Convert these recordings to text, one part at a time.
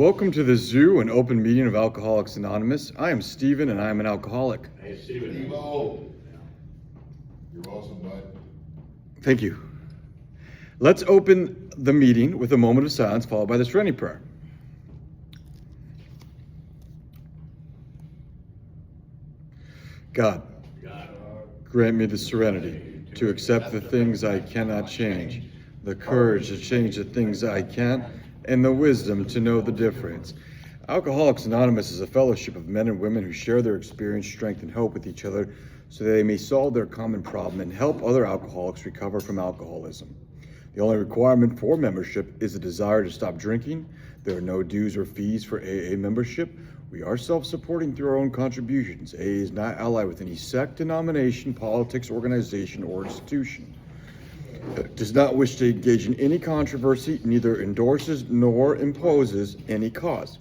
Welcome to the zoo, an open meeting of Alcoholics Anonymous. I am Stephen, and I am an alcoholic. Hey, Stephen. Evo. You're awesome, bud. Thank you. Let's open the meeting with a moment of silence, followed by the serenity prayer. God, grant me the serenity to accept the things I cannot change, the courage to change the things I can, and the wisdom to know the difference. Alcoholics Anonymous is a fellowship of men and women who share their experience, strength, and hope with each other so that they may solve their common problem and help other alcoholics recover from alcoholism. The only requirement for membership is a desire to stop drinking. There are no dues or fees for AA membership. We are self-supporting through our own contributions. AA is not allied with any sect, denomination, politics, organization, or institution. It does not wish to engage in any controversy, neither endorses nor imposes any cause.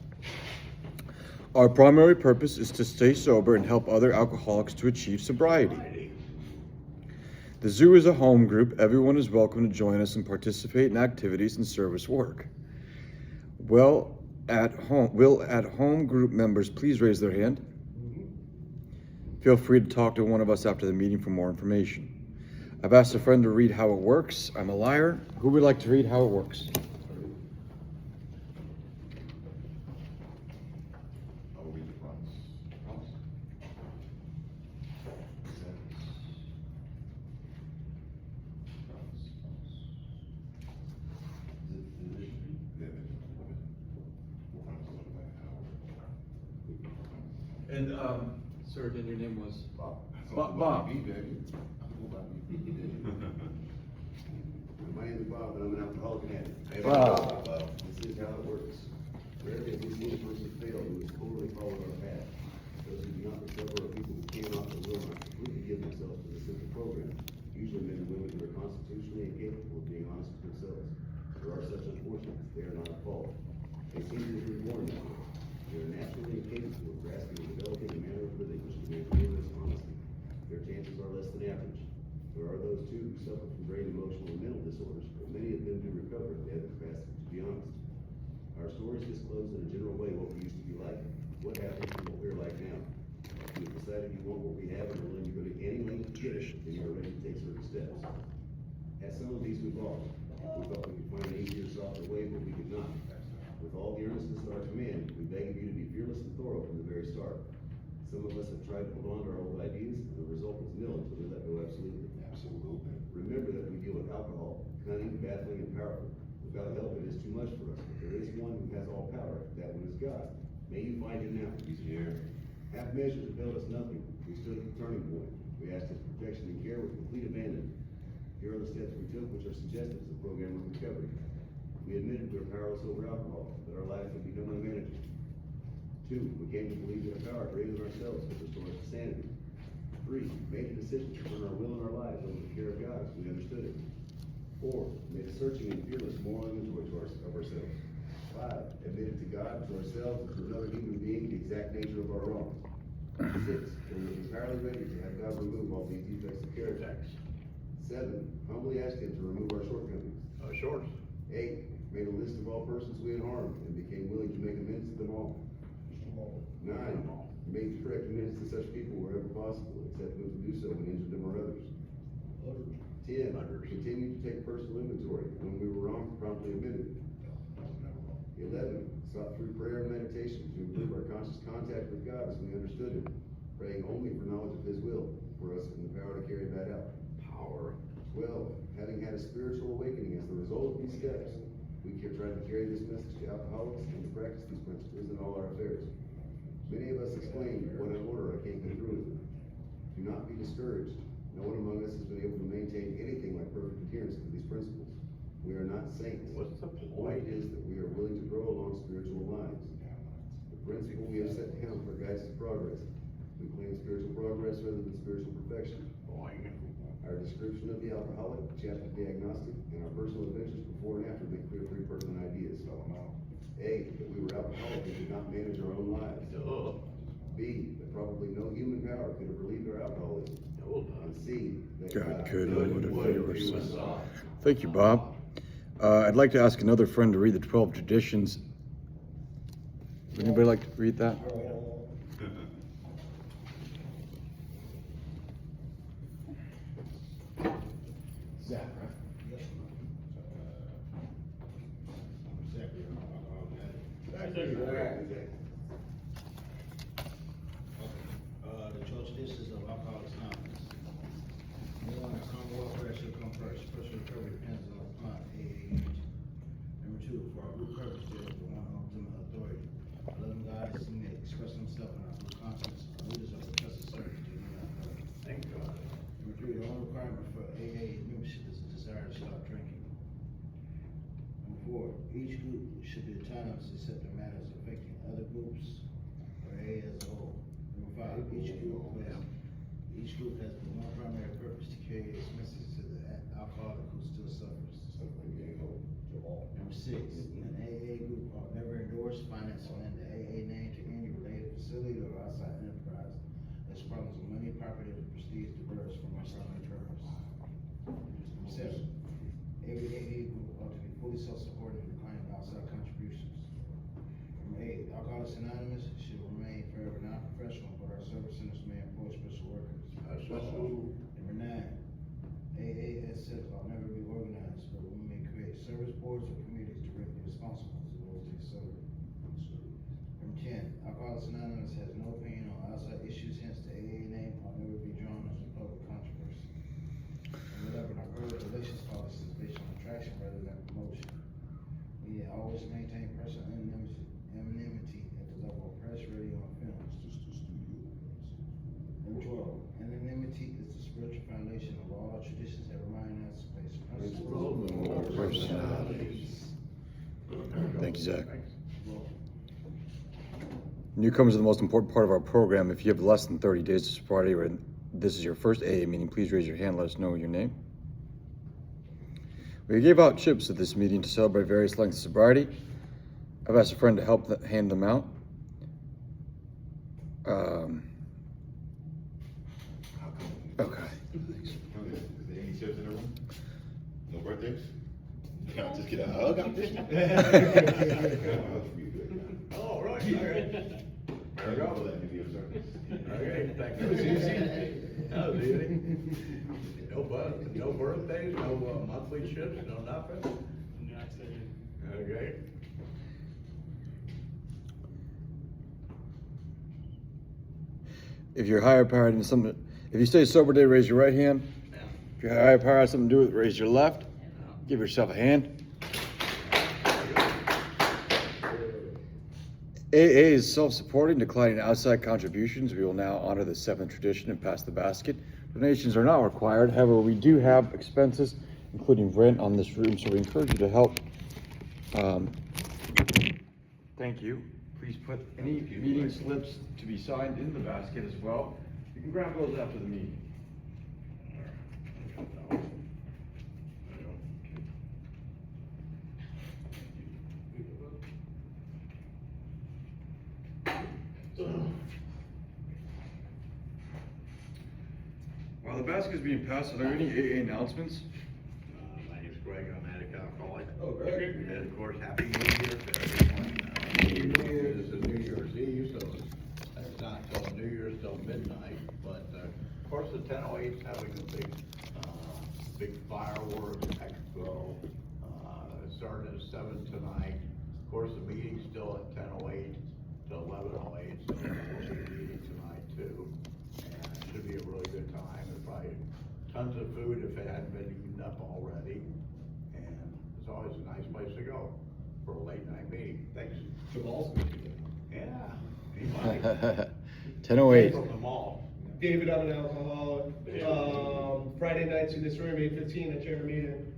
Our primary purpose is to stay sober and help other alcoholics to achieve sobriety. The zoo is a home group. Everyone is welcome to join us and participate in activities and service work. Will at home group members please raise their hand? Feel free to talk to one of us after the meeting for more information. I've asked a friend to read how it works. I'm a liar. Who would like to read how it works? I will read the promise. And, sir, again, your name was? Bob. Bob. My name is Bob, and I'm an alcoholic addict. Bob. This is how it works. Rarely have we seen a person fail who has totally followed our path. Those who do not recover are people who cannot or will not completely give themselves to the simple program. Usually men and women who are constitutionally incapable of being honest with themselves. There are such unfortunates. They are not at fault. They seem to be born that way. They are naturally incapable of grasping and developing a manner of living which demands rigorous honesty. Their chances are less than average. There are those too who suffer from great emotional and mental disorders, but many of them do recover if they have the capacity to be honest. Our stories disclose in a general way what we used to be like, what happens and what we're like now. If you've decided you want what we have and are willing to go to any length to get it, then you are ready to take certain steps. At some of these we've lost. We thought we could find an easier, softer way, but we could not. With all the earnestness at our command, we beg of you to be fearless and thorough from the very start. Some of us have tried to hold on to our old ideas, and the result was nil until we let go absolutely. Remember that we deal with alcohol, cunning, baffling, and powerful. Without help, it is too much for us, but there is one who has all power. That one is God. May you find him now. He's here. Half measures availed us nothing. We stood at the turning point. We asked his protection and care with complete abandon. Here are the steps we took, which are suggested as a program of recovery. We admitted we were powerless over alcohol, that our lives had become unmanageable. 2, we came to believe that a power greater than ourselves could restore us to sanity. 3, made a decision to turn our will and our lives over to the care of God as we understood it. 4, made a searching and fearless moral inventory of ourselves. 5, admitted to God, to ourselves, and to another human being the exact nature of our wrongs. 6, we were entirely ready to have God remove all these defects of character. 7, humbly asked him to remove our shortcomings. 8, made a list of all persons we had harmed and became willing to make amends to them all. 9, made correct amends to such people wherever possible, except those who do so when injured them or others. 10, continued to take personal inventory. When we were wrong, promptly admitted. 11, sought through prayer and meditation to improve our conscious contact with God as we understood him, praying only for knowledge of his will for us and the power to carry that out. 12, having had a spiritual awakening as the result of these steps, we kept trying to carry this message to alcoholics and to practice these principles in all our affairs. Many of us exclaimed, "What an order, I can't get through with it." Do not be discouraged. No one among us has been able to maintain anything like perfect adherence to these principles. We are not saints. What's the The point? point is that we are willing to grow along spiritual lines. The principle we have set down for guides to progress. We claim spiritual progress rather than spiritual perfection. Our description of the alcoholic, chapter diagnostic, and our personal adventures before and after make clear 3 pertinent ideas. A, that we were alcoholic and could not manage our own lives. B, that probably no human power could have relieved our alcoholism. And C, that God could, could would would have free us. us. Thank you, Bob. I'd like to ask another friend to read the 12 traditions Would anybody like to read that? Zach, right? Yes. The justices of Alcoholics Anonymous. One, common welfare should come first. Personal recovery depends upon AA unity. Number two, for our group purpose, there is the one ultimate authority. Loving God is seen to express himself in our group conscience. Our leaders are the trusted servants to unite our brother. Thank God. Number three, the only requirement for AA membership is a desire to stop drinking. Number four, each group should be autonomous except in matters affecting other groups or AA as a whole. Number five, each group has the one primary purpose to carry its message to the alcoholic who still suffers. Number six, an AA group ought never endorse, finance, or lend the AA name to any related facility or outside enterprise that's problems with money, property, or prestige diverse from our solemn terms. Number seven, every AA group ought to be fully self-supporting and declining outside contributions. Number eight, Alcoholics Anonymous should remain forever non-professional, but our service centers may employ special workers. Number nine, AA as such ought never be organized, but we may create service boards or committees directly responsible to those they serve. Number 10, Alcoholics Anonymous has no opinion on outside issues, hence the AA name ought never be drawn as a public controversy. Number 11, our public relations policy is based on attraction rather than promotion. We always maintain personal anonymity at the level of press, radio, and film. Number 12, anonymity is the spiritual foundation of all our traditions that remind us to place Personalities. Thank you, Zach. Newcomers are the most important part of our program. If you have less than 30 days of sobriety or this is your first AA meeting, please raise your hand, let us know your name. We gave out chips at this meeting to celebrate various lengths of sobriety. I've asked a friend to help hand them out. Okay. Is there any chips in the room? No birthdays? No, just get a hug out there. Oh, right, all right. There you go. Let me be of service. Okay, thank you. That was easy. That was easy. No birthdays, no monthly trips, no nothing? Okay. If you're higher powered in something, if you stay sober today, raise your right hand. If you're higher powered, something to do with it, raise your left. Give yourself a hand. AA is self-supporting, declining outside contributions. We will now honor the seventh tradition and pass the basket. Donations are not required. However, we do have expenses, including rent on this room, so we encourage you to help. Thank you. Please put any meeting slips to be signed in the basket as well. You can grab those after the meeting. While the basket is being passed, are there any AA announcements? My name's Greg, I'm an addict alcoholic. Oh, Greg. And of course, Happy New Year to everyone. New Year's is New Year's Eve, so it's not till New Year's till midnight, but of course, the 1008 is having a big fireworks expo. It started at 7 tonight. Of course, the meeting's still at 10:08 to 11:08, so we'll be meeting tonight too. And it should be a really good time. There's probably tons of food if it hadn't been eaten up already. And it's always a nice place to go for a late night meeting. Thanks. Jamal's Yeah. Anybody? 10:08. From the mall. David, I'm an alcoholic. David. Friday nights in this room, 8:15, I chair a meeting.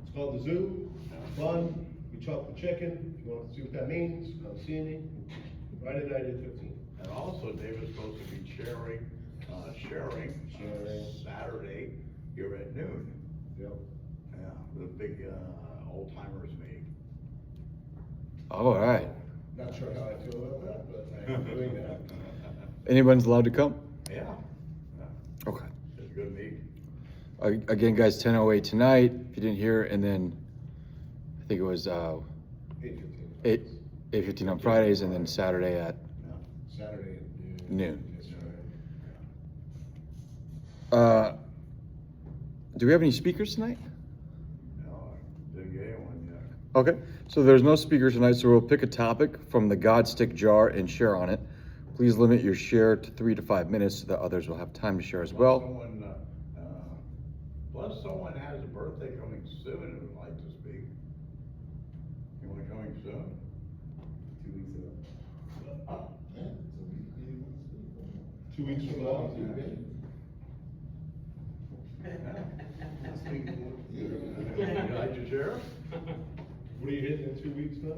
It's called the Zoo. Fun. We chop the chicken. If you want to see what that means, come see me. Friday night, 8:15. And also, David's supposed to be sharing Saturday here at noon. Yep. Yeah, the big old timers meeting. All right. Not sure how I feel about that, but I'm doing that. Anyone's allowed to come? Yeah. Okay. It's a good meeting. Again, guys, 10:08 tonight, if you didn't hear, and then I think it was 8:15. 8:15 on Fridays, and then Saturday at Saturday at noon. Yes, sir. Do we have any speakers tonight? No, the gay one, yeah. Okay, so there's no speaker tonight, so we'll pick a topic from the God Stick jar and share on it. Please limit your share to 3 to 5 minutes so that others will have time to share as well. Plus someone has a birthday coming soon and would like to speak. Anyone coming soon? 2 weeks ago. 2 weeks from now. Would you like to share? What are you hitting in 2 weeks now?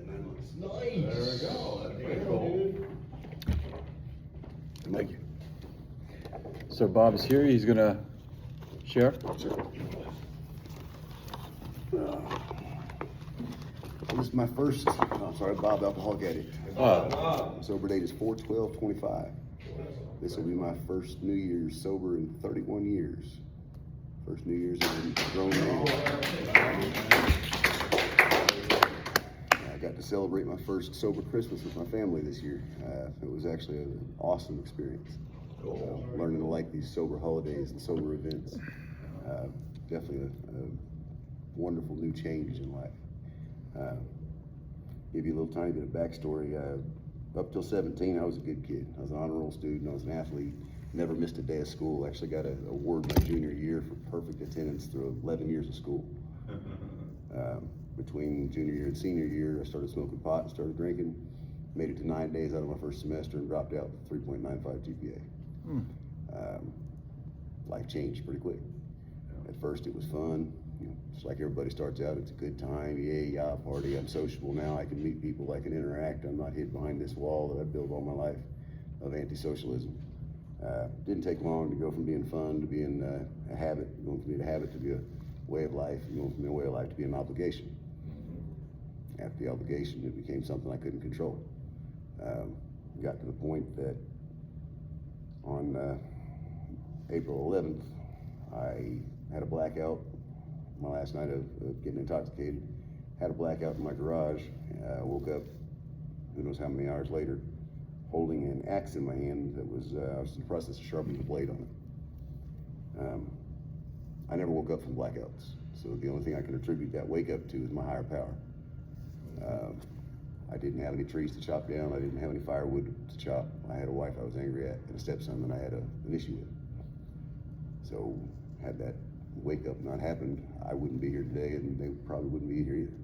9 months. Nice. There we go, that's pretty Yeah, cool. dude. Thank you. So Bob is here, he's gonna share. This is my first, I'm sorry, Bob, alcoholic addict. Sober date is 4/12/25. This will be my first New Year's sober in 31 years. First New Year's as a grown man. I got to celebrate my first sober Christmas with my family this year. It was actually an awesome experience. Learning to like these sober holidays and sober events. Definitely a wonderful new change in life. Give you a little tiny bit of backstory. Up till 17, I was a good kid. I was an honor roll student. I was an athlete. Never missed a day of school. Actually got an award my junior year for perfect attendance through 11 years of school. Between junior year and senior year, I started smoking pot and started drinking. Made it to 9 days out of my first semester and dropped out with 3.95 GPA. Life changed pretty quick. At first it was fun. Just like everybody starts out, it's a good time. Yeah, party. I'm sociable now. I can meet people. I can interact. I'm not hid behind this wall that I've built all my life of anti-socialism. Didn't take long to go from being fun to being a habit, going from being a habit to be a way of life, and going from being a way of life to be an obligation. After the obligation, it became something I couldn't control. Got to the point that on April 11th, I had a blackout. My last night of getting intoxicated, had a blackout in my garage. Woke up, who knows how many hours later, holding an axe in my hand that was, I was in the process of sharpening the blade on it. I never woke up from blackouts, so the only thing I can attribute that wake up to is my higher power. I didn't have any trees to chop down. I didn't have any firewood to chop. I had a wife I was angry at and a stepson that I had an issue with. So had that wake up not happened, I wouldn't be here today, and they probably wouldn't be here either.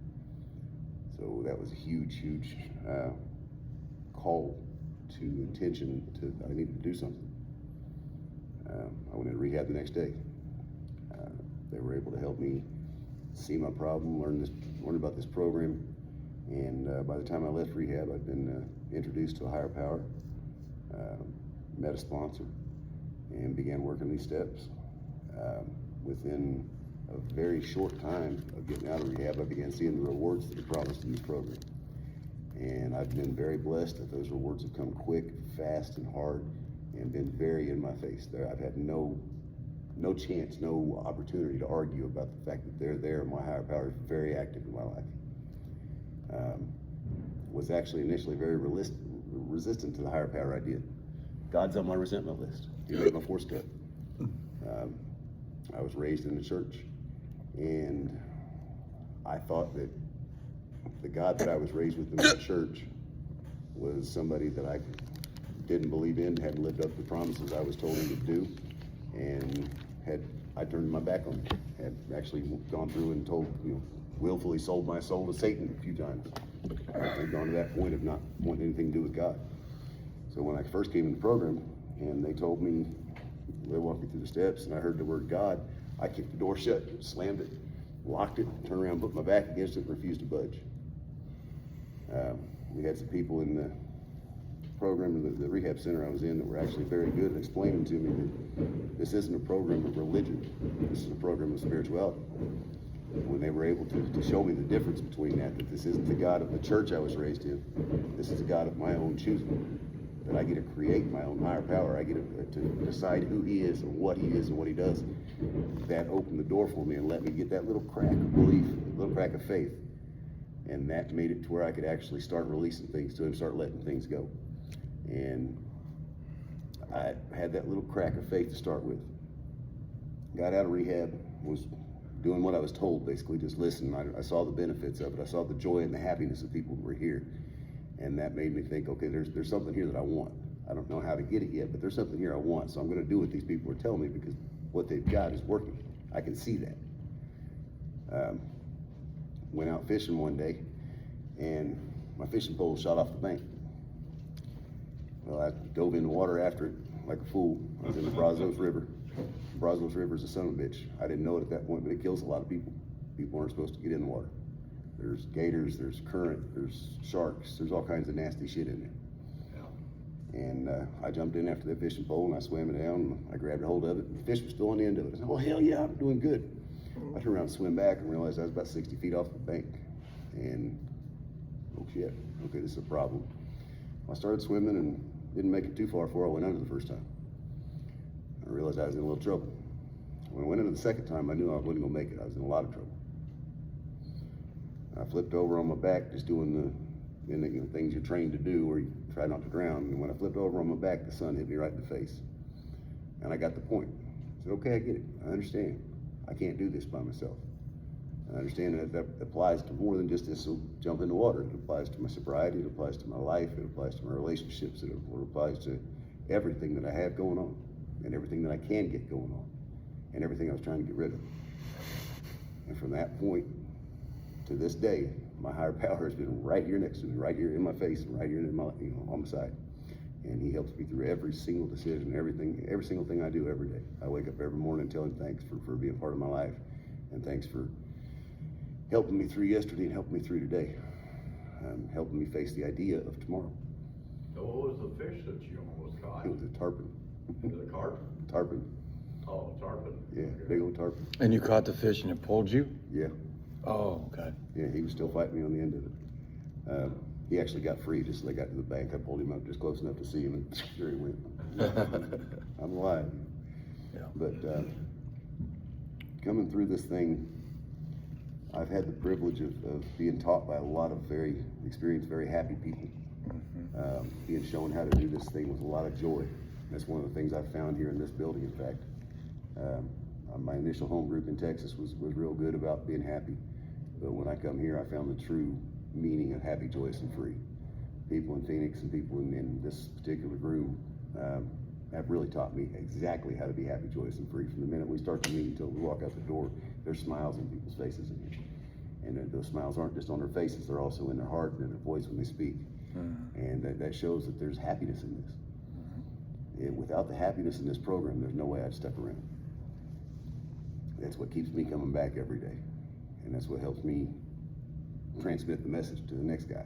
So that was a huge call to attention to I needed to do something. I went into rehab the next day. They were able to help me see my problem, learn about this program, and by the time I left rehab, I'd been introduced to a higher power, met a sponsor, and began working these steps. Within a very short time of getting out of rehab, I began seeing the rewards that are promised in this program. And I've been very blessed that those rewards have come quick, fast, and hard, and been very in my face. I've had no chance, no opportunity to argue about the fact that they're there. My higher power is very active in my life. Was actually initially very resistant to the higher power idea. God's on my resentment list. He made my force cut. I was raised in the church, and I thought that the God that I was raised with in the church was somebody that I didn't believe in, hadn't lived up to the promises I was told him to do, and I turned my back on him. Had actually gone through and willfully sold my soul to Satan a few times. I'd gone to that point of not wanting anything to do with God. So when I first came in the program, and they told me, they walked me through the steps, and I heard the word God, I kicked the door shut, slammed it, locked it, turned around, put my back against it, and refused to budge. We had some people in the program, the rehab center I was in, that were actually very good at explaining to me that this isn't a program of religion, this is a program of spirituality. When they were able to show me the difference between that this isn't the God of the church I was raised in, this is a God of my own choosing, that I get to create my own higher power, I get to decide who he is and what he does. That opened the door for me and let me get that little crack of belief, little crack of faith, And that made it to where I could actually start releasing things to him, start letting things go. And I had that little crack of faith to start with. Got out of rehab, was doing what I was told, basically just listening. I saw the benefits of it. I saw the joy and the happiness of people who were here. And that made me think, okay, there's something here that I want. I don't know how to get it yet, but there's something here I want. So I'm gonna do what these people are telling me because what they've got is working. I can see that. Went out fishing one day and my fishing pole shot off the bank. Well, I dove in the water after it like a fool. I was in the Brazos River. Brazos River is a son of a bitch. I didn't know it at that point, but it kills a lot of people. People aren't supposed to get in the water. There's gators, there's current, there's sharks, there's all kinds of nasty shit in there. And I jumped in after the fishing pole and I swam it down and I grabbed a hold of it and the fish was still on the end of it. I said, oh hell yeah, I'm doing good. I turned around and swim back and realized I was about 60 feet off the bank. And oh shit, okay, this is a problem. I started swimming and didn't make it too far before I went under the first time. I realized I was in a little trouble. When I went under the second time, I knew I wasn't gonna make it. I was in a lot of trouble. I flipped over on my back, just doing the things you're trained to do where you try not to drown. And when I flipped over on my back, the sun hit me right in the face. And I got the point. I said, okay, I get it. I understand. I can't do this by myself. I understand that applies to more than just this jump in the water. It applies to my sobriety, it applies to my life, it applies to my relationships, it applies to everything that I have going on, and everything that I can get going on, and everything I was trying to get rid of. And from that point to this day, my higher power has been right here next to me, right here in my face, and right here in my, on my side. And he helps me through every single decision, every single thing I do every day. I wake up every morning and tell him thanks for being part of my life, and thanks for helping me through yesterday and helping me through today, helping me face the idea of tomorrow. So what was the fish that you almost caught? It was a tarpon. Was it a carp? Tarpon, Oh, tarpon. yeah, Okay. big old tarpon. And you caught the fish and it pulled you? Yeah, Oh, okay. yeah, he was still fighting me on the end of it. He actually got free just as I got to the bank. I pulled him up just close enough to see him, and there he went. I'm alive. Yeah. But coming through this thing, I've had the privilege of being taught by a lot of very experienced, very happy people. Being shown how to do this thing with a lot of joy. That's one of the things I found here in this building, in fact. My initial home group in Texas was real good about being happy. But when I come here, I found the true meaning of happy, joyous, and free. People in Phoenix and people in this particular group have really taught me exactly how to be happy, joyous, and free. From the minute we start the meeting until we walk out the door, there's smiles on people's faces in here. And those smiles aren't just on their faces, they're also in their heart and in their voice when they speak. And that shows that there's happiness in this. And without the happiness in this program, there's no way I'd stuck around. That's what keeps me coming back every day. And that's what helps me transmit the message to the next guy.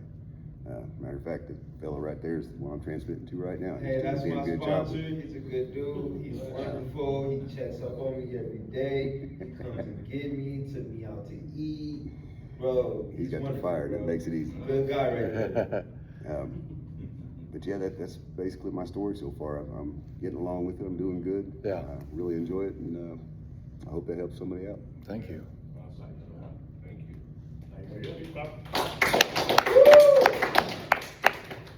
Matter of fact, the fellow right there is the one I'm transmitting to right now. Hey, that's doing a my good job. sponsor. He's a good dude. He's wonderful. He checks up on me every day. He comes and get me, took me out to eat. Bro, He's got the wonderful, fire, that bro. makes it easy. Good guy right there. But yeah, that's basically my story so far. I'm getting along with it. I'm doing good. Yeah. Really enjoy it, and I hope that helps somebody out. Thank you. Thank you. Thank you.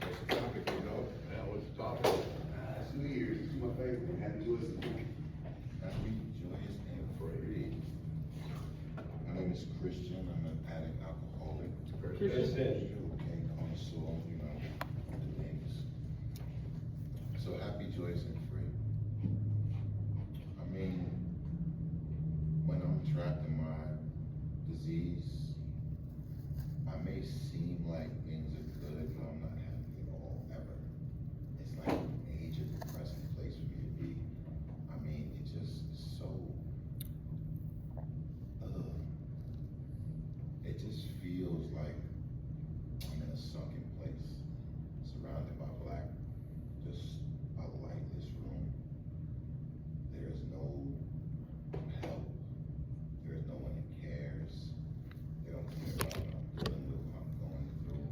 What's the topic, you know? That was topic. It's New Year's. It's my favorite. Happy Joyous and Free. Happy, joyous, and free. My name is Christian. I'm an addict alcoholic. Christian. Cocaine connoisseur, you know, the things. So happy, joyous, and free. I mean, when I'm trapped in my disease, I may seem like things are good, but I'm not happy at all, ever. It's like a major depressing place for me to be. I mean, it's just so, it just feels like I'm in a sunken place, surrounded by black, just a lightless room. There is no help. There is no one that cares. They don't care about what I'm dealing with, what I'm going through.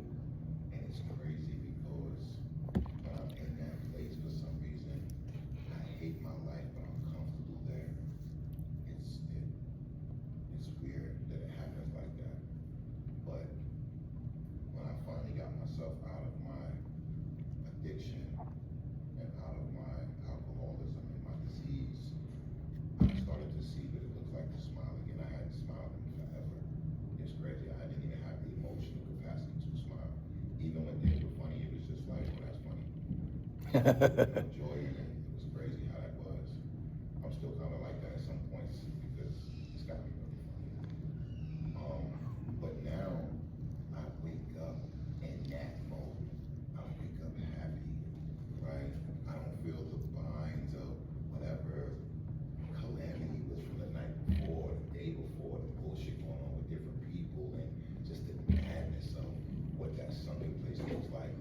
joy in it. It was crazy how that was. I'm still kind of like that at some points because it's got me really funny. But now I wake up in that mode. I wake up happy, right? I don't feel the binds of whatever calamity was from the night before, the day before, the bullshit going on with different people, and just the madness of what that Sunday place looks like.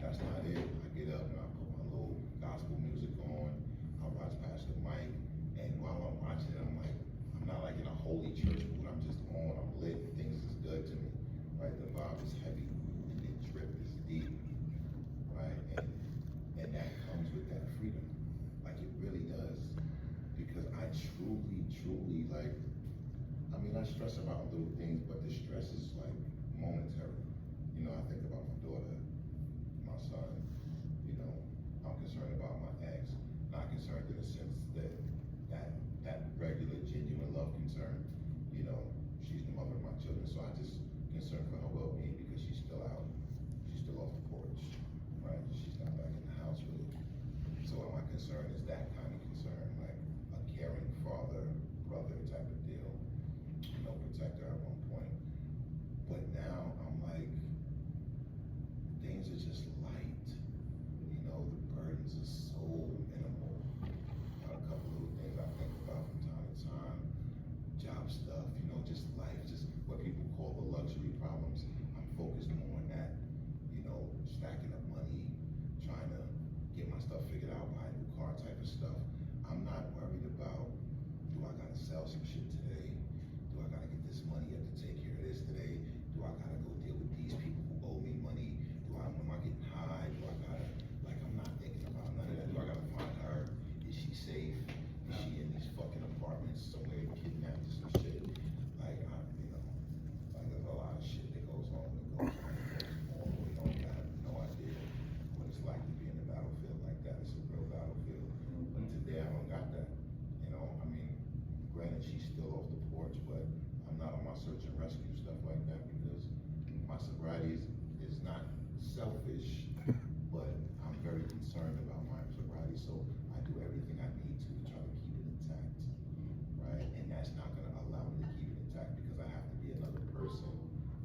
That's not it. I get up and I put my little gospel music on. I watch Pastor Mike, and while I'm watching it, I'm like, I'm not like in a holy church mood. I'm just on. I'm lit. Things is good to me, right? The vibe is heavy, and the drip is deep, right? And that comes with that freedom, like it really does, because I truly like. I mean, I stress about little things, but the stress is like momentary. You know, I think about my daughter, my son, you know, I'm concerned about my ex, not concerned in the sense that regular, genuine love concern, you know, she's the mother of my children, so I just concerned for her well-being because she's still out, she's still off the porch, right? She's not back in the house really. So my concern is that kind of concern, like a caring father, brother type of deal, you know, protect her at one point. But now I'm like, things are just light, you know, the burdens are so minimal. A couple little things I think about from time to time, job stuff, you know, just life, just what people call the luxury problems. I'm focused more on that, you know, stacking up money, trying to get my stuff figured out, buy a new car type of stuff. I'm not worried about, do I gotta sell some shit today? Do I gotta get this money up to take care of this today? Do I gotta go deal with these people who owe me money? Am I getting high? Do I gotta, like, I'm not thinking about none of that. Do I gotta find her? Is she safe? Is she in these fucking apartments somewhere kidnapped or some shit? Like, you know, like there's a lot of shit that goes on and goes on and goes on. You don't have no idea what it's like to be in a battlefield like that. It's a real battlefield. But today I don't got that. You know, I mean, granted she's still off the porch, but I'm not on my search and rescue stuff like that because my sobriety is not selfish, but I'm very concerned about my sobriety, so I do everything I need to try to keep it intact, right? And that's not gonna allow me to keep it intact because I have to be another person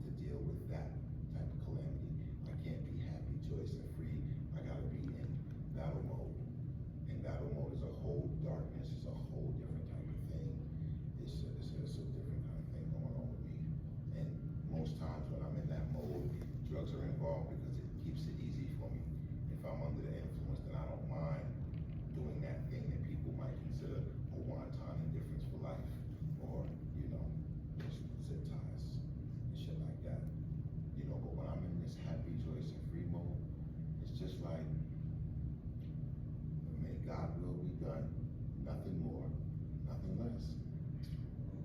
to deal with that type of calamity. I can't be happy, joyous, and free. I gotta be in battle mode. And battle mode is a whole darkness, it's a whole different type of thing. It's a different kind of thing going on with me. And most times when I'm in that mode, drugs are involved because it keeps it easy for me. If I'm under the influence, then I don't mind doing that thing that people might consider a wanton indifference for life, or, you know, just zip ties and shit like that. You know, but when I'm in this happy, joyous, and free mode, it's just like, may God will be done, nothing more, nothing less.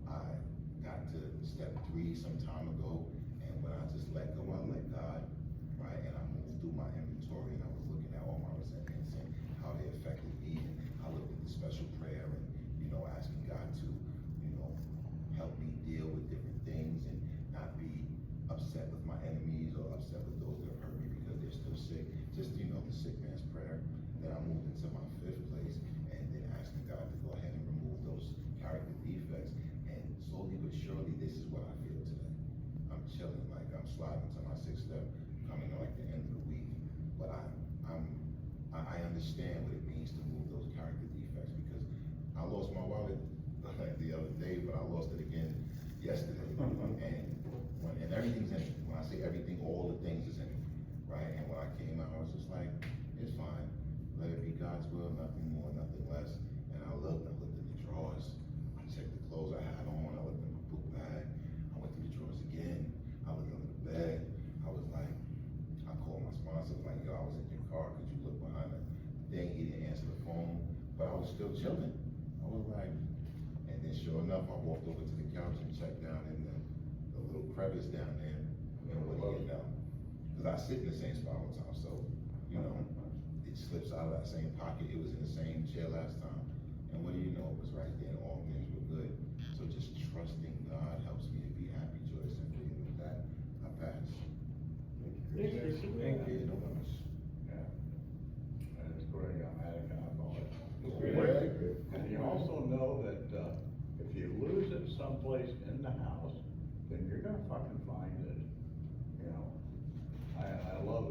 I got to step 3 some time ago, and when I just let go, I let God, right? And I moved through my inventory, and I was looking at all my resentments and how they affected me, and I looked at the special prayer and, you know, asking God to, you know, help me deal with different things and not be upset with my enemies or upset with those that have hurt me because they're still sick. Just, you know, the sick man's prayer. Then I moved into my 5th place, and then asking God to go ahead and remove those character defects. And slowly but surely, this is what I feel today. I'm chilling, like I'm sliding to my 6th step, coming to like the end of the week. But I understand what it means to move those character defects because I lost my wallet the other day, but I lost it again yesterday. And everything's in it. When I say everything, all the things is in it, right? And when I came out, I was just like, it's fine. Let it be God's will, nothing more, nothing less. And I looked in the drawers. I checked the clothes I had on. I looked in my book bag. I went through the drawers again. I looked under the bed. I was like, I called my sponsor, like, yo, I was in your car. Could you look behind the thing? He didn't answer the phone, but I was still chilling. I was like, and then sure enough, I walked over to the couch and checked down in the little crevice down there. And what do you know? Because I sit in the same spot all the time, so, you know, it slips out of that same pocket. It was in the same chair last time. And what do you know? It was right there and all things were good. So just trusting God helps me to be happy, joyous, and free. With that, I pass. Thank you. Thank you. No much. Yeah. That is great. a house, then you're gonna fucking find it, you know. I love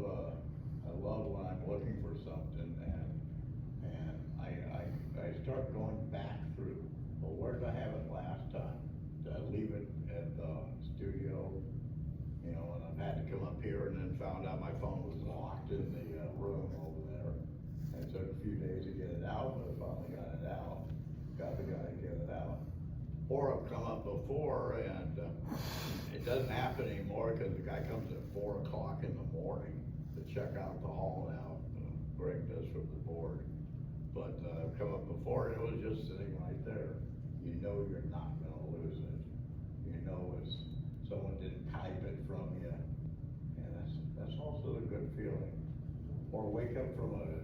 when I'm looking for something and I start going back through, well, where did I have it last time? Did I leave it at the studio? You know, and I've had to come up here and then found out my phone was locked in the room over there. And it took a few days to get it out, but I finally got it out. Got the guy to get it out. Or I've come up before and it doesn't happen anymore because the guy comes at 4 o'clock in the morning to check out the hall now. Greg does from the board. But I've come up before and it was just sitting right there. You know you're not gonna lose it. You know it's someone didn't type it from you. And that's also a good feeling. Or wake up from a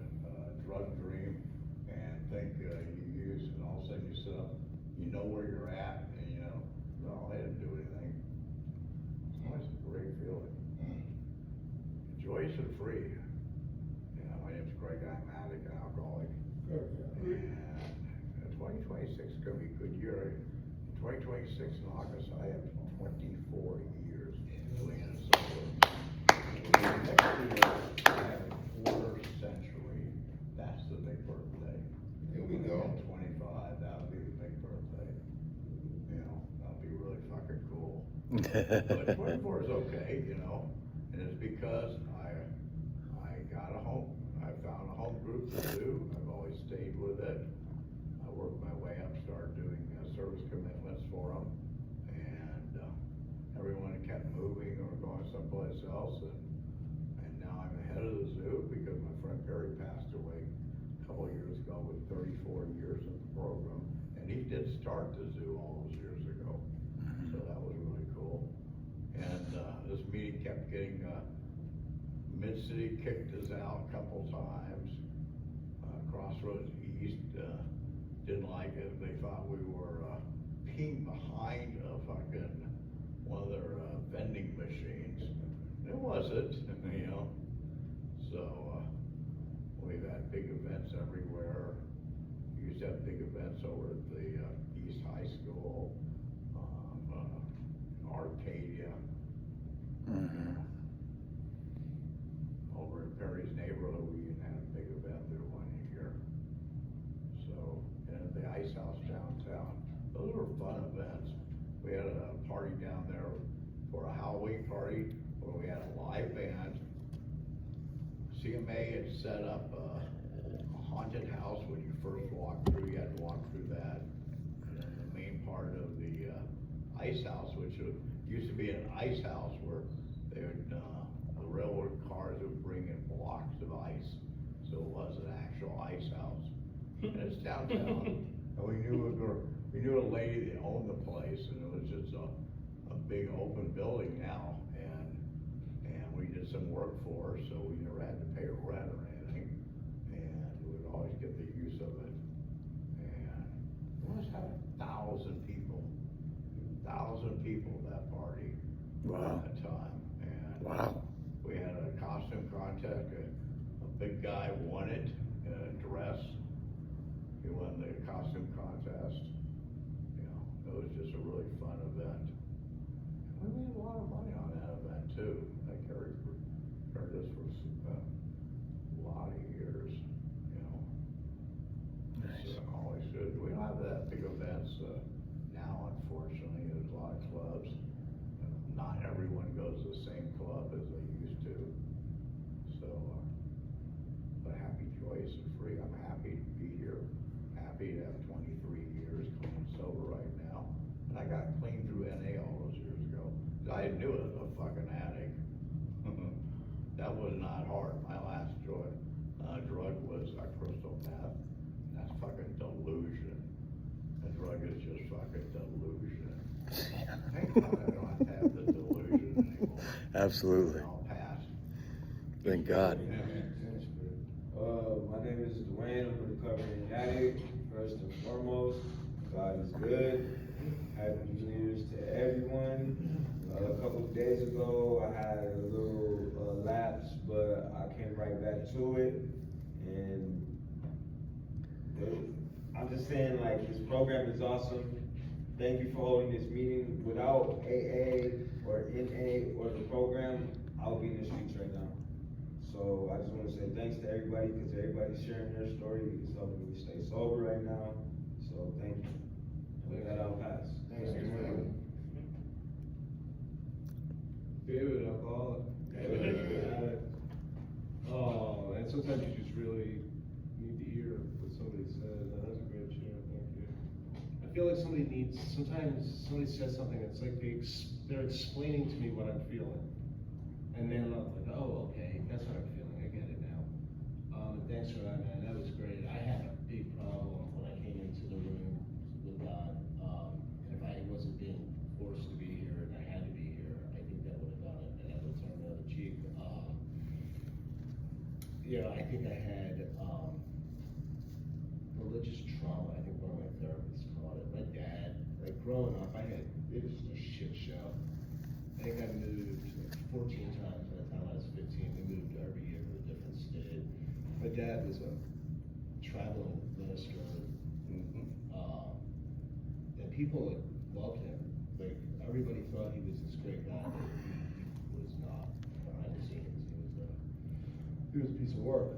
drug dream and think you use, and all of a sudden you sit up, you know where you're at, and you know, no, I didn't do anything. It's always a great feeling. Joyous and free. You know, my name's Greg, I'm an addict and alcoholic. And 2026 is gonna be a good year. In 2026 in August, I have 24 years clean and sober. Next year, I have a quarter century. That's the big birthday. Here we go. 25, that would be the big birthday. You know, that'd be really fucking cool. But 24 is okay, you know, and it's because I got a home. I found a home group to do. I've always stayed with it. I worked my way up, started doing service commitments for them, and everyone kept moving or going someplace else, and now I'm ahead of the zoo because my friend Barry passed away a couple of years ago with 34 years in the program, and he did start the zoo all those years ago, so that was really cool. And this meeting kept getting, Mid-City kicked us out a couple times, Crossroads East didn't like it, they thought we were peeing behind a fucking, one of their vending machines. It wasn't, you know, so we've had big events everywhere. We used to have big events over at the East High School, Arcadia. Over in Perry's neighborhood, we even had a big event there one year. So, and at the Ice House downtown, those were fun events. We had a party down there for a Halloween party where we had a live band. CMA had set up a haunted house when you first walked through, you had to walk through that. And then the main part of the Ice House, which used to be an ice house where they would, the railroad cars would bring in blocks of ice. So it was an actual ice house. And it's downtown. And we knew a lady that owned the place, and it was just a big open building now. And we did some work for her, so we never had to pay her rent or anything. And we would always get the use of it. And we must have 1,000 people. 1,000 people at that party. Wow. At that time. And Wow. we had a costume contest. A big guy won it in a dress. He won the costume contest. You know, it was just a really fun event. And we made a lot of money on that event too. I carried this for a lot of years, you know. Nice. So always good. We don't have that big events now, unfortunately. There's a lot of clubs. Not everyone goes to the same club as they used to. So, but happy, joyous, and free. I'm happy to be here. Happy to have 23 years clean and sober right now. And I got clean through NA all those years ago. I knew it was a fucking addict. That was not hard. My last drug was a crystal meth. That's fucking delusion. A drug is just fucking delusion. Thank God I don't have to have the delusion anymore. Absolutely. I'll pass. Thank God. My name is Dwayne, I'm a recovering addict. First and foremost, God is good. Happy New Year's to everyone. A couple of days ago, I had a little lapse, but I came right back to it. And I'm just saying, like, this program is awesome. Thank you for holding this meeting. Without AA or NA or the program, I would be in the streets right now. So I just wanna say thanks to everybody, because everybody's sharing their story. It's helping me stay sober right now. So thank you. With that, I'll pass. Thanks, man. David, alcoholic. David. Oh, and sometimes you just really need to hear what somebody says. That was a great share, thank you. I feel like sometimes somebody says something, it's like they're explaining to me what I'm feeling. And then I'm like, oh, okay, that's what I'm feeling, I get it now. Thanks for that, man, that was great. I had a big problem when I came into the room with God. And if I wasn't being forced to be here and I had to be here, I think that would have done it, and I would turn the other cheek. You know, I think I had, religious trauma, I think one of my therapists called it. My dad, like growing up, it was just a shit show. I think I moved like 14 times by the time I was 15. We moved every year to a different state. My dad was a traveling minister, and people like loved him. Like everybody thought he was this great guy, but he was not. Behind the scenes, he was a piece of work.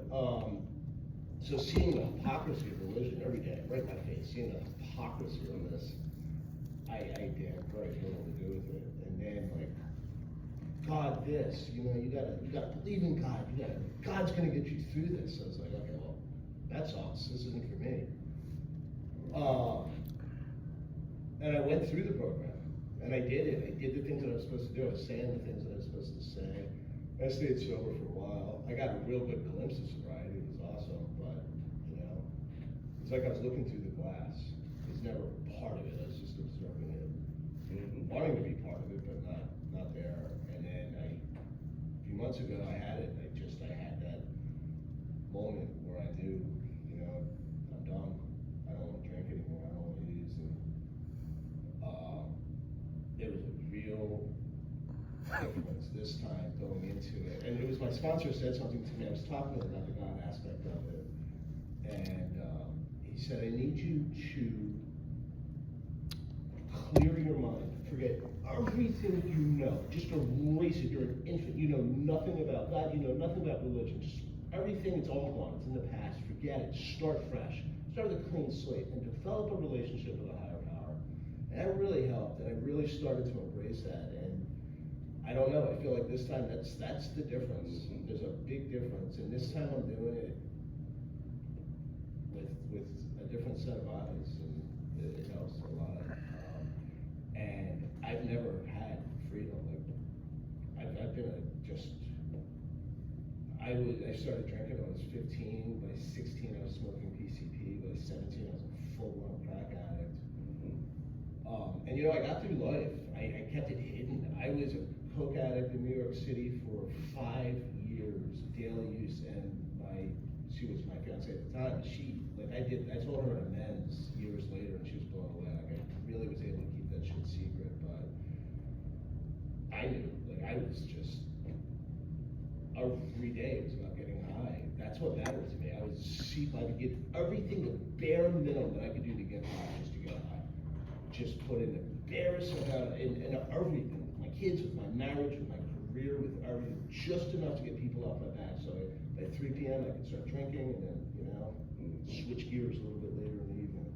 So seeing the hypocrisy of religion every day, right in my face, seeing the hypocrisy of this, I did very little to do with it. And then like, God, this, you know, you gotta believe in God. God's gonna get you through this. So I was like, okay, well, that sucks. This isn't for me. And I went through the program, and I did it. I did the things that I was supposed to do. I was saying the things that I was supposed to say. I stayed sober for a while. I got a real good glimpse of sobriety. It was awesome, but you know, it's like I was looking through the glass. It was never part of it. I was just observing it, wanting to be part of it, but not there. And then a few months ago, I had it. I had that moment where I knew, you know, I'm done. I don't want to drink anymore. I don't want to use. And there was a real difference this time going into it. And it was my sponsor said something to me. I was talking about the God aspect of it. And he said, I need you to clear your mind. Forget everything you know. Just erase it. You're an infant. You know nothing about God. You know nothing about religion. Just everything, it's all gone. It's in the past. Forget it. Start fresh. Start with a clean slate and develop a relationship with a higher power. And that really helped. And I really started to embrace that. And I don't know. I feel like this time that's the difference. There's a big difference. And this time I'm doing it with a different set of eyes, and it helps a lot. And I've never had freedom. Like I've been I started drinking when I was 15. By 16, I was smoking PCP. By 17, I was a full-blown crack addict. And you know, I got through life. I kept it hidden. I was a coke addict in New York City for 5 years, daily use, and she was my fiance at the time. I told her amends years later, and she was blown away. Like I really was able to keep that shit secret, but I knew, like I was just every day it was about getting high. That's what mattered to me. I could get everything, the bare minimum that I could do to get high, just to get high. Just put in the barest amount in everything, with my kids, with my marriage, with my career, with everything, just enough to get people off my back. So by 3 p.m. I could start drinking, and then, you know, switch gears a little bit later in the evening.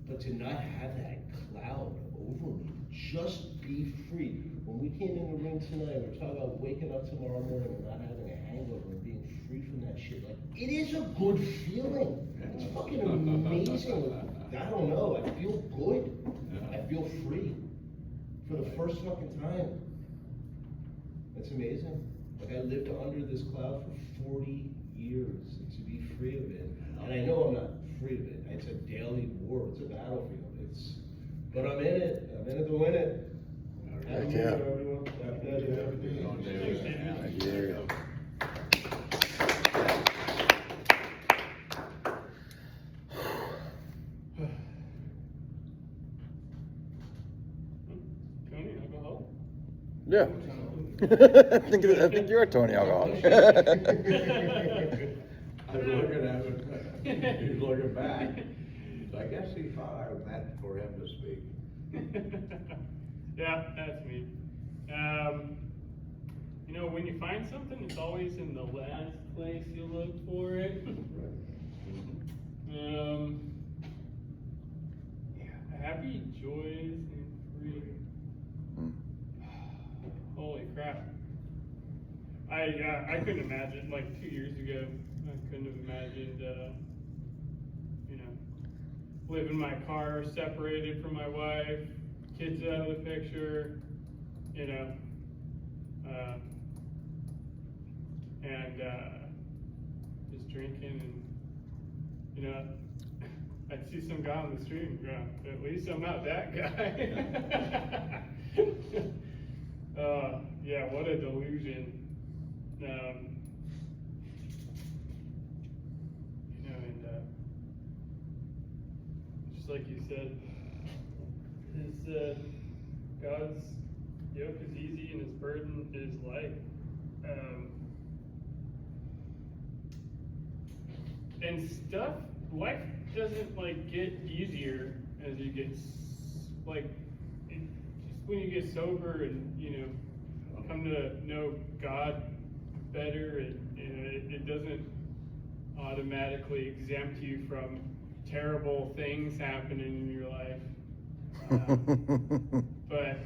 But to not have that cloud over me, just be free. When we came in the room tonight, we were talking about waking up tomorrow morning and not having a hangover and being free from that shit. Like, it is a good feeling. It's fucking amazing. I don't know, I feel good. I feel free for the first fucking time. It's amazing. Like, I lived under this cloud for 40 years, and to be free of it. And I know I'm not free of it. It's a daily war. It's a battlefield. But I'm in it. I'm in it to win it. Happy New Year, everyone. Happy New Year. Tony, alcohol? Yeah. I think you're a Tony alcoholic. I was looking at him, he was looking back. So I guess he thought I meant for him to speak. Yeah, that's me. You know, when you find something, it's always in the last place you look for it. Happy, joyous, and free. Holy crap. I couldn't imagine, like 2 years ago, I couldn't have imagined, you know, living in my car, separated from my wife, kids out of the picture, you know, and just drinking and, you know, I'd see some guy on the street and go, at least I'm not that guy. Yeah, what a delusion. You know, and just like you said, God's yoke is easy and his burden is light. And stuff, life doesn't like get easier as you get just when you get sober and, you know, come to know God better, it doesn't automatically exempt you from terrible things happening in your life. But,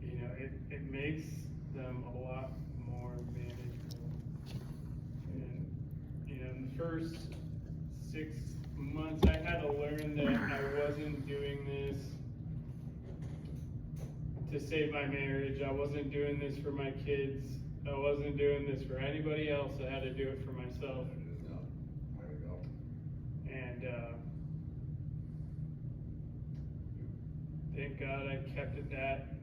you know, it makes them a lot more manageable. And, you know, in the first 6 months, I had to learn that I wasn't doing this to save my marriage. I wasn't doing this for my kids. I wasn't doing this for anybody else. I had to do it for myself. There we go. And thank God I kept it that.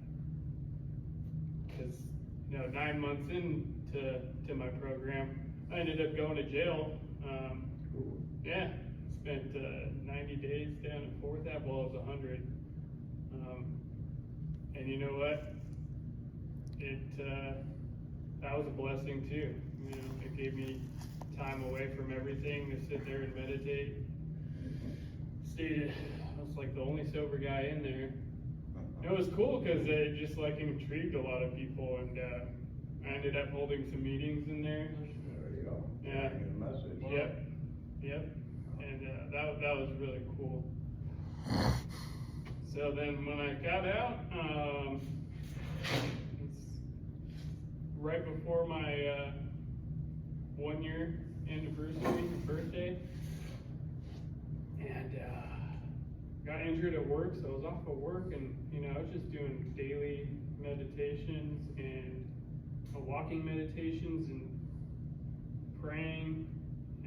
Because, you know, 9 months into my program, I ended up going to jail. Yeah, spent 90 days down at Fourth Apple. It was 100. And you know what? That was a blessing too. You know, it gave me time away from everything to sit there and meditate. I was like the only sober guy in there. It was cool because it just like intrigued a lot of people, and I ended up holding some meetings in there. There you go. Yeah. Bringing a message. Yep. And that was really cool. So then when I got out, it's right before my 1 year anniversary birthday, and got injured at work, so I was off of work, and you know, I was just doing daily meditations and walking meditations and praying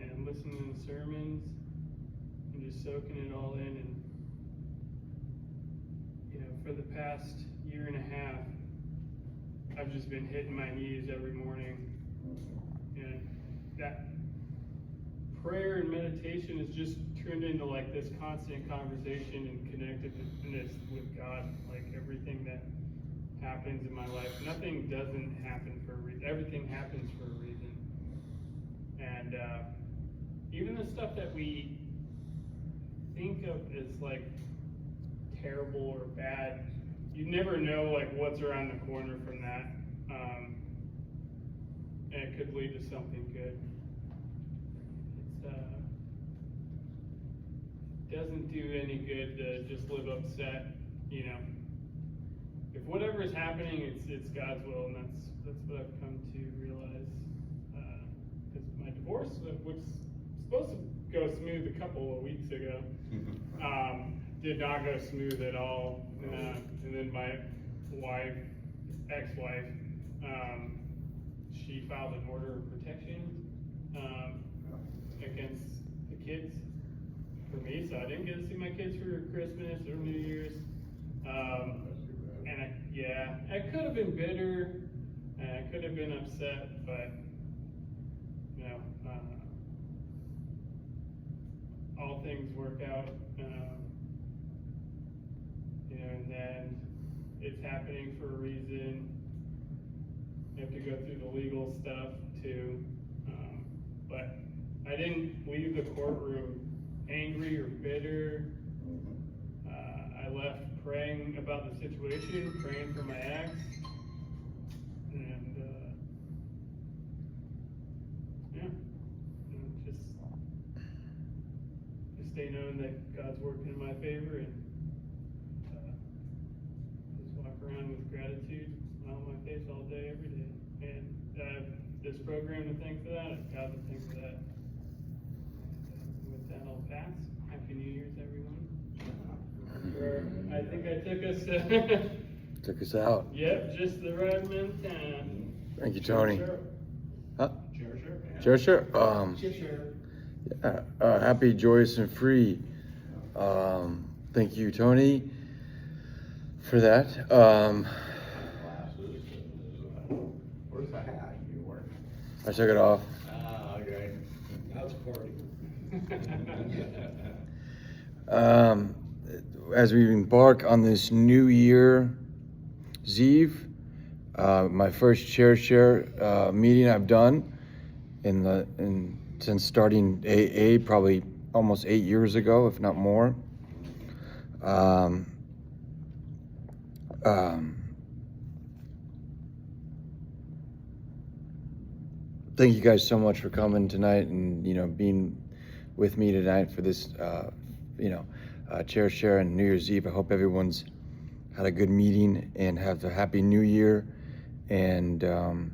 and listening to sermons and just soaking it all in. And you know, for the past year and a half, I've just been hitting my knees every morning. And that prayer and meditation has just turned into like this constant conversation and connectedness with God. Like everything that happens in my life, nothing doesn't happen for a reason. Everything happens for a reason. And even the stuff that we think of as like terrible or bad, you never know like what's around the corner from that, and it could lead to something good. It doesn't do any good to just live upset, you know. If whatever is happening, it's God's will, and that's what I've come to realize. Because my divorce, which was supposed to go smooth a couple of weeks ago, did not go smooth at all. And then my ex-wife, she filed an order of protection against the kids for me, so I didn't get to see my kids for Christmas or New Year's. And I could have been bitter, and I could have been upset, but you know, all things work out. You know, and then it's happening for a reason. You have to go through the legal stuff too. But I didn't leave the courtroom angry or bitter. I left praying about the situation, praying for my ex, and yeah, just stay knowing that God's working in my favor, and just walk around with gratitude, smile on my face all day, every day. And I have this program to thank for that, I have God to thank for that. And with that, I'll pass. Happy New Year's, everyone. I think I took us. Took us out. Yep, just the right amount of time. Thank you, Tony. Sure. Huh? Sure. Sure. Yeah, happy, joyous, and free. Thank you, Tony, for that. Glasses. Where's the hat you were? I took it off. Ah, okay. Now it's a party. As we embark on this New Year's Eve, my first share meeting I've done since starting AA, probably almost 8 years ago, if not more. Thank you guys so much for coming tonight and being with me tonight for this chair share and New Year's Eve. I hope everyone's had a good meeting and have a happy New Year. And I'm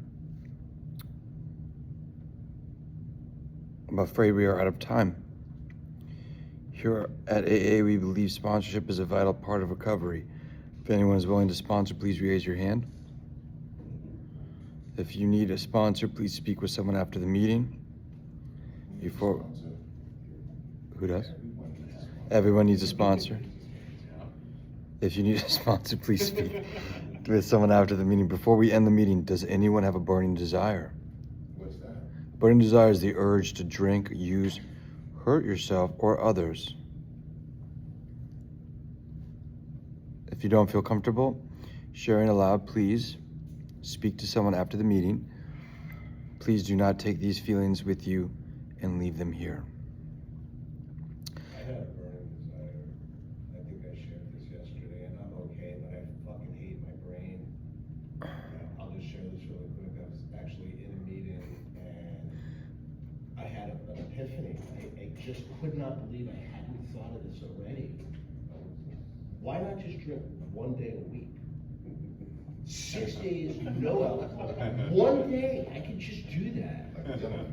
afraid we are out of time. Here at AA, we believe sponsorship is a vital part of recovery. If anyone is willing to sponsor, please raise your hand. If you need a sponsor, please speak with someone after the meeting. Before, who does? Everyone needs a sponsor. If you need a sponsor, please speak with someone after the meeting. Before we end the meeting, does anyone have a burning desire? What's that? Burning desire is the urge to drink, use, hurt yourself or others. If you don't feel comfortable sharing aloud, please speak to someone after the meeting. Please do not take these feelings with you and leave them here. I had a burning desire. I think I shared this yesterday, and I'm okay, but I fucking hate my brain. I'll just share this really quick. I was actually in a meeting, and I had an epiphany. I just could not believe I hadn't thought of this already. Why not just drink 1 day a week? 6 days, no alcohol. 1 day, I could just do that.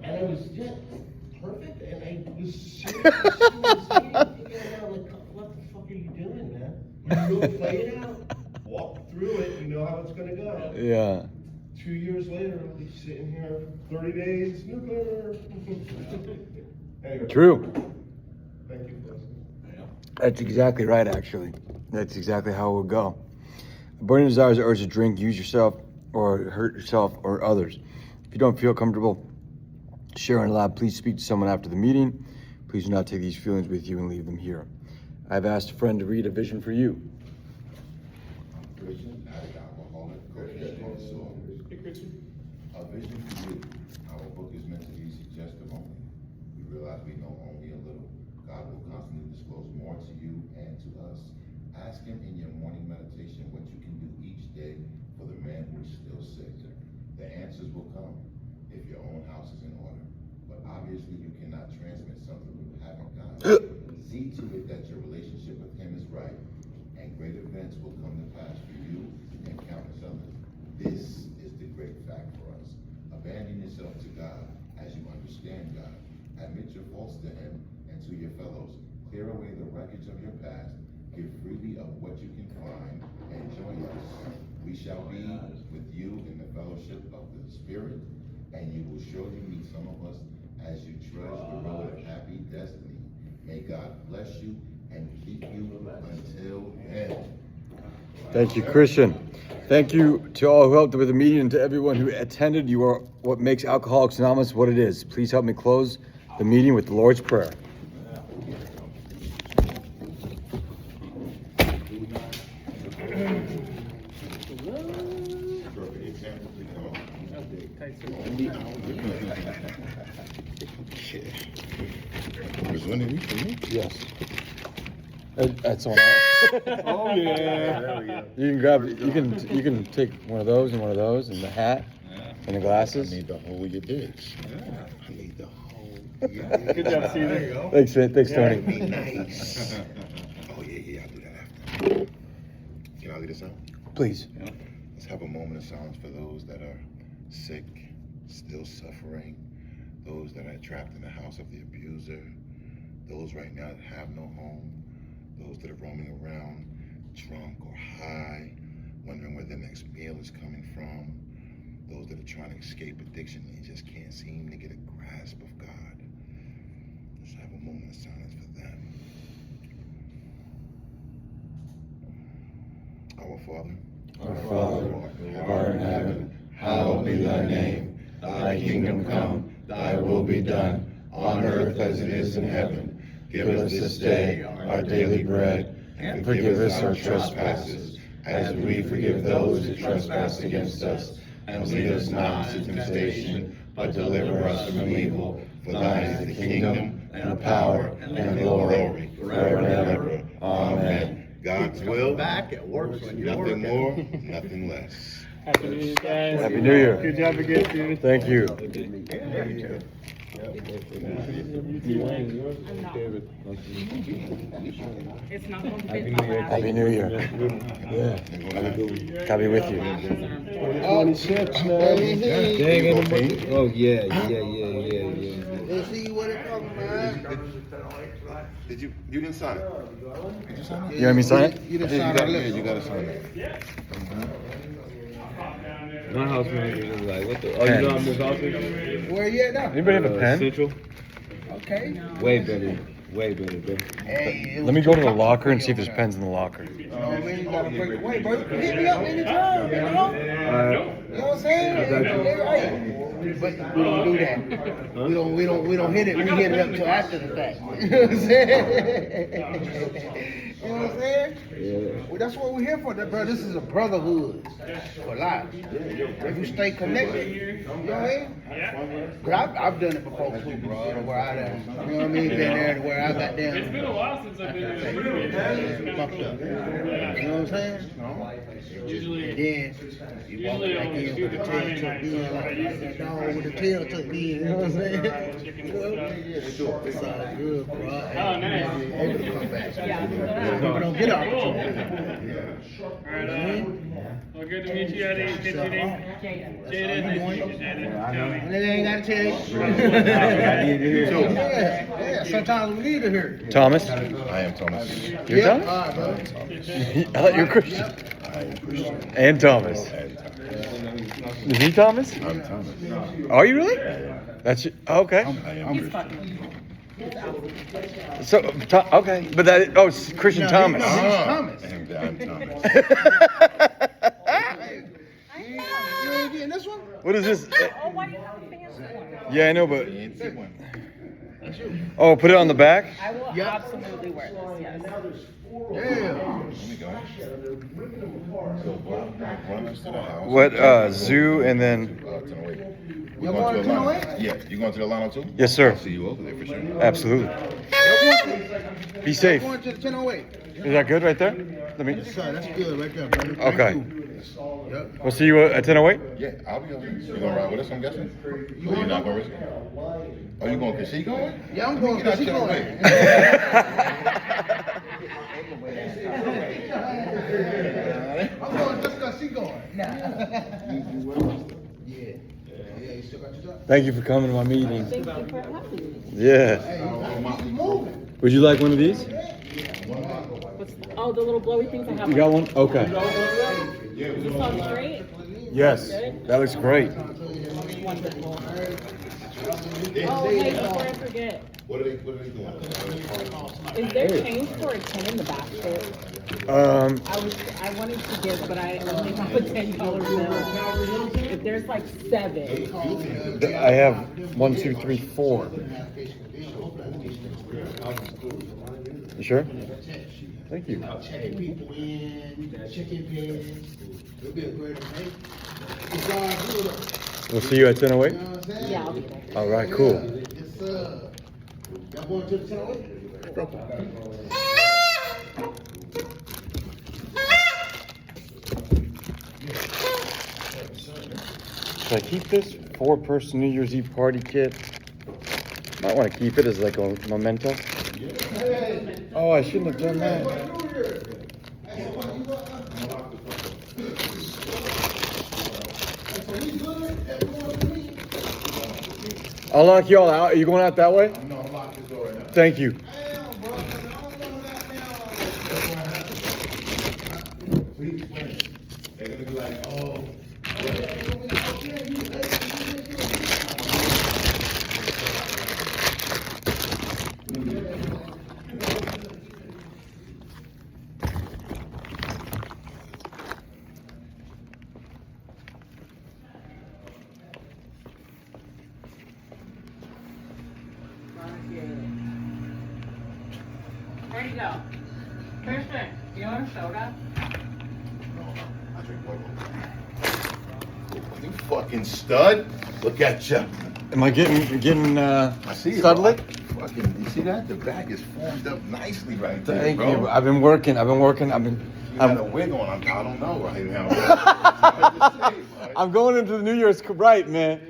And I was perfect, and I was seriously thinking about, like, what the fuck are you doing, man? You go play it out, walk through it, you know how it's gonna go. Yeah. 2 years later, I'll be sitting here, 30 days, nuclear. Anyway. True. Thank you, Blessing. That's exactly right, actually. That's exactly how it would go. A burning desire is the urge to drink, use yourself, or hurt yourself or others. If you don't feel comfortable sharing aloud, please speak to someone after the meeting. Please do not take these feelings with you and leave them here. I've asked a friend to read a vision for you. Christian, addict, alcoholic, cocaine, and soul. Hey, Christian. A vision for you. Our book is meant to be suggestive only. We realize we know only a little. God will constantly disclose more to you and to us. Ask Him in your morning meditation what you can do each day for the man who is still sick. The answers will come if your own house is in order. But obviously you cannot transmit something you haven't got. See to it that your relationship with Him is right, and great events will come to pass for you and countless others. This is the great fact for us. Abandon yourself to God as you understand God. Admit your faults to Him and to your fellows. Clear away the wreckage of your past. Give freely of what you can find and join us. We shall be with you in the fellowship of the Spirit, and you will surely meet some of us as you trudge the road of happy destiny. May God bless you and keep you until then. Thank you, Christian. Thank you to all who helped with the meeting and to everyone who attended. You are what makes Alcoholics Anonymous what it is. Please help me close the meeting with the Lord's Prayer. Tight circle. When did we finish? Yes. That's on. Oh, yeah. There we go. You can grab. You can take one of those and one of those and the hat and the I glasses. need the whole of your dish. I need the whole. Good job, Steve. There you go. Thanks, thanks, Tony. Be nice. Oh, yeah, I'll do that after. Can I lead us out? Please. Let's have a moment of silence for those that are sick, still suffering, those that are trapped in the house of the abuser, those right now that have no home, those that are roaming around drunk or high, wondering where their next meal is coming from, those that are trying to escape addiction and just can't seem to get a grasp of God. Let's have a moment of silence for them. Our Father, Our Father, who art in heaven, hallowed be thy name. Thy kingdom come, thy will be done, on earth as it is in heaven. Give us this day our daily bread, and forgive us our trespasses, as we forgive those who trespass against us. And lead us not into temptation, but deliver us from evil. For thine is the kingdom, and the power, and the glory, forever and ever. Amen. God's will, Back, it works when you're nothing working. more, nothing less. Happy New Year, guys. Happy New Year. Good job again, David. Thank you. It's not going to fit in my lap. Happy New Year. Yeah. God be with you. 26 now. Oh, yeah. Let's see what it's talking about. Did you didn't sign it? Did you sign it? You want me to sign it? You done Yeah, signed our you list. gotta sign it. My house manager is like, what the? Oh, you know I'm this office? Where you at now? Anybody have a pen? Central. Okay. Way better, bro. Hey, it Let me was go to the too locker and hot see if there's over pens in the locker. there. You know what I mean? You gotta break away, bro. You can hit me up anytime, you know? Alright. You know what I'm saying? Hey, but we don't do that. We don't hit it. We hit it up till after the fact. You know what I'm saying? You know what I'm saying? Yeah. Well, that's what we're here for, bro. This is a brotherhood for life. If you stay connected, you know what I mean? But I've done it before too, bro. Where I done, you know what I mean? Been there to where I got down. It's been a while since I've been in the Fucked up. You know what I'm saying? Usually, And then you walk usually back I'll in do with the the tail Friday tucked night in, stuff. I like used that to dog with the tail tucked in. You know what I'm saying? chicken You know? stuff. It's all good, bro. Oh, nice. Able to come back. Yeah. People don't get Cool. opportunity. Alright, well, good to meet you, Eddie. Get your name. Jada, nice to meet you, Jada. Tell me. And they ain't gotta tell you. Yeah, sometimes we need to hear it. Thomas? I am Thomas. You're Thomas? All right, brother. I thought you were Christian. I am Christian. And Thomas. And Thomas. Is he Thomas? I'm Thomas. Are you really? That's you. Okay. I am Christian. So, okay. But that, it's Christian Thomas. Thomas. And I'm Thomas. You ain't getting this one? What is this? Oh, why do you have a fancy one? Yeah, I know, but. Fancy one. Oh, put it on the back? I will Yeah. absolutely wear this, yes. Yeah. Let me go. So, run us to the house. What, zoo and then. Tonight. You We're going to Atlanta. 208? Yeah, you going to the Atlanta too? Yes, sir. I'll see you over there for sure. Absolutely. Be safe. Going to the 1008. Is that good right there? Let me. Son, that's good right there, brother. Okay. Yep. We'll see you at 10:08. Yeah, I'll be over there. You gonna ride with us, I'm guessing? Or you're not gonna risk it? Oh, you going, cause she going? Yeah, I'm going because she going. I'm going just because she going. Yeah. Yeah, you still got your job? Thank you for coming to my meeting. Thank you for having me. Yeah. Hey, you moving. Would you like one of these? What's, oh, the little blowy things I have. You got one? Okay. Does this sound straight? Yes. That looks great. Wonderful. Oh, hey, before I forget, What are they doing? is there change for a 10 in the basket? I wanted to give, but I only have a $10 bill. If there's like 7. I have 1, 2, 3, 4. You sure? Thank you. Check people in, check in pins. It'll be a great night. It's all good. We'll see you at 10:08. You know what I'm saying? Yeah, I'll be there. All right, cool. Yes, sir. Y'all going to the 1008? Should I keep this 4-person New Year's Eve party kit? Might want to keep it as like a memento. Oh, I shouldn't have done that. I'll lock y'all out. Are you going out that way? No, I'm locking the door right now. Thank you. Please explain. They're gonna be like, oh. Where'd you go? Christian, you want a soda? I drink white wine. You fucking stud. Look at ya. Am I getting I see it. studly? Fucking, you see that? The back is formed up nicely right there, Thank bro. you. I've been working. You got a wig on. I don't know right now. I'm going into the New Year's right, man.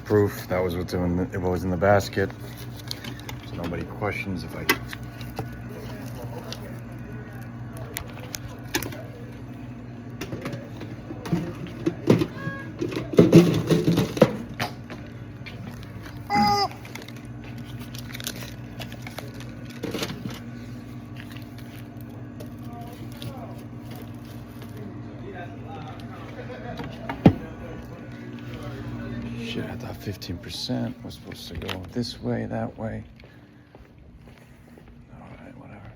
Proof that was what's in it was in the basket, so nobody questions if I. Shit, I thought 15% was supposed to go this way, that way. All right, whatever.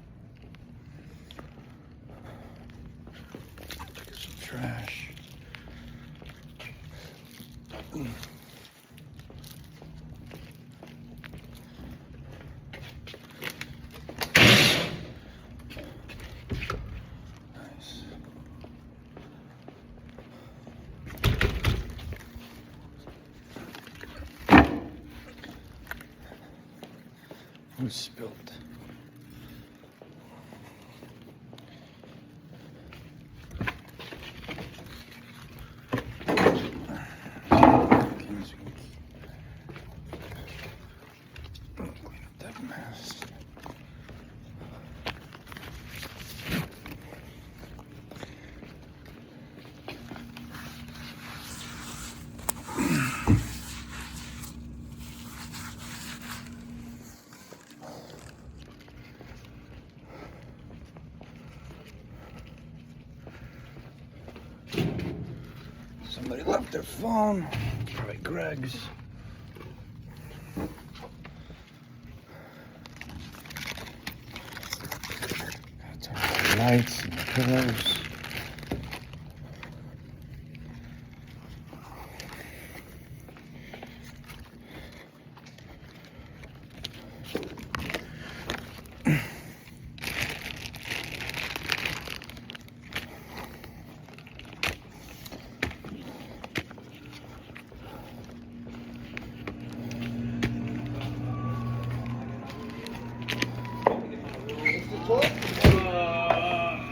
Some trash. Nice. Who spilled? Clean up that mess. Somebody left their phone. It's probably Greg's. Gotta turn off the lights and the pillows.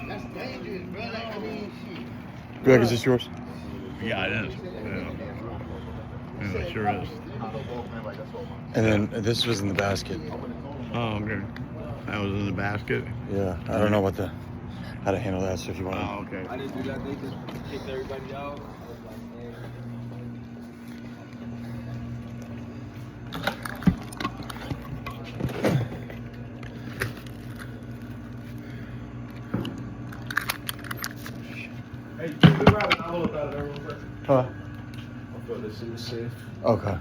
That's dangerous, brother. I mean, shit. Greg, is this yours? Yeah, it is. Yeah, it sure is. And then this was in the basket. Oh, okay. That was in the basket? Yeah, I don't know how to handle that. So if you want. Oh, okay. I didn't do that. They just kicked everybody out. I was like, man. Hey, we grab an envelope out of there real quick. Huh? I thought this was safe. Okay.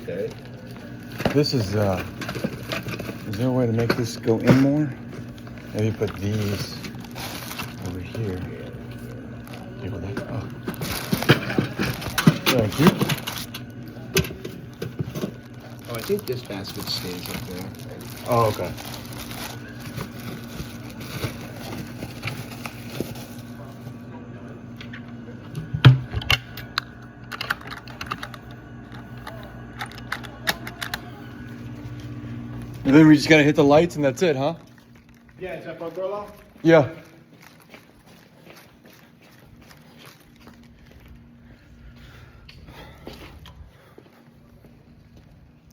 Okay. This is Is there a way to make this go in more? Maybe put these over here. Okay, well that, oh. Thank you. Oh, I think this basket stays up there. Oh, okay. And then we just gotta hit the lights and that's it, huh? Yeah, is that for Gorla? Yeah.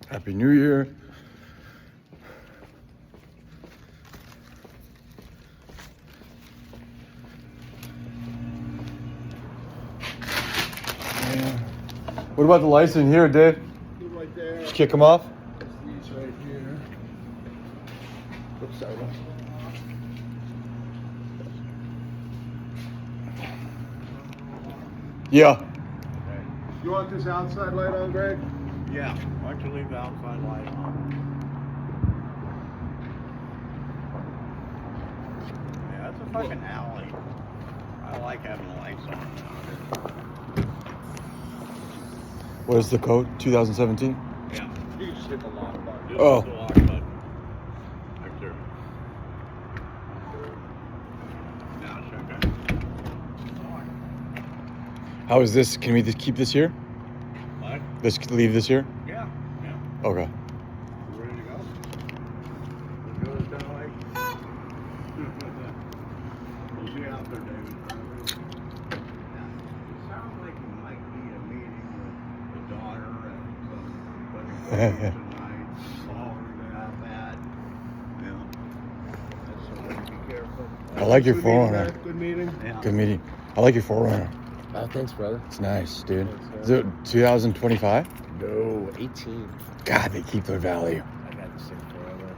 Happy New Year. Yeah. What about the lights in here, Dave? Right there. Just kick them off? These right here. Oops, sorry. Yeah. You want this outside light on, Greg? Yeah, why don't you leave the outside light on? Yeah, that's a fucking alley. I like having the lights on now. What is the code? 2017? Yeah. You just hit the lock button. Just Oh. hit the lock button. Right there. Now check it. How is this? Can we just keep this here? What? Leave this here? Yeah, yeah. Okay. You ready to go? Let's go to the town lake. We'll see you out there, David. It sounds like it might be a meeting with the daughter and tonight. All that bad. Yeah. That's something to be careful. I like your Good meeting, Forerunner. man. Good meeting. Yeah. Good meeting. I like your Forerunner. Oh, thanks, brother. It's nice, dude. Is it 2025? No, 18. God, they keep their value. I got this thing forever.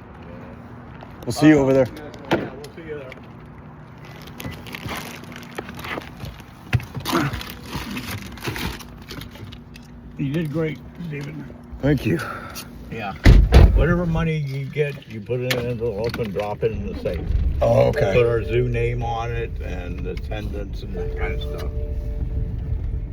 We'll see you over there. Yeah, we'll see you there. You did great, David. Thank you. Yeah. Whatever money you get, you put it in an envelope and drop it in the safe. Oh, Put okay. our zoo name on it and attendance and that kind of stuff.